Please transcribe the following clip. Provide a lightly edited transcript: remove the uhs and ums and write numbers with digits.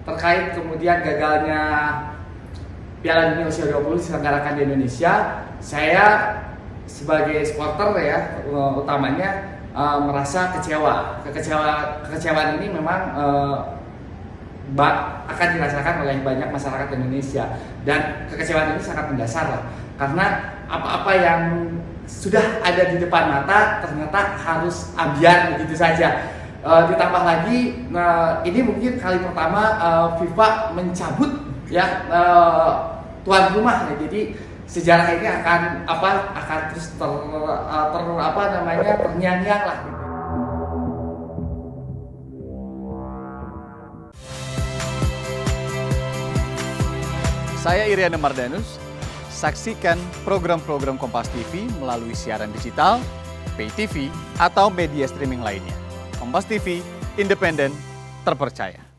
Terkait kemudian gagalnya Piala Dunia Usia 20 diselenggarakan di Indonesia, saya sebagai supporter ya utamanya merasa kecewa. Kekecewaan ini memang akan dirasakan oleh banyak masyarakat Indonesia, dan kekecewaan ini sangat mendasar lah, karena apa-apa yang sudah ada di depan mata ternyata harus ambiar begitu saja. Ditambah lagi, ini mungkin kali pertama FIFA mencabut ya tuan rumah ya. Jadi sejarah ini akan terus terngiang-ngiang lah. Saya Iriana Mardanus. Saksikan program-program Kompas TV melalui siaran digital, pay TV, atau media streaming lainnya. Kompas TV, independen, terpercaya.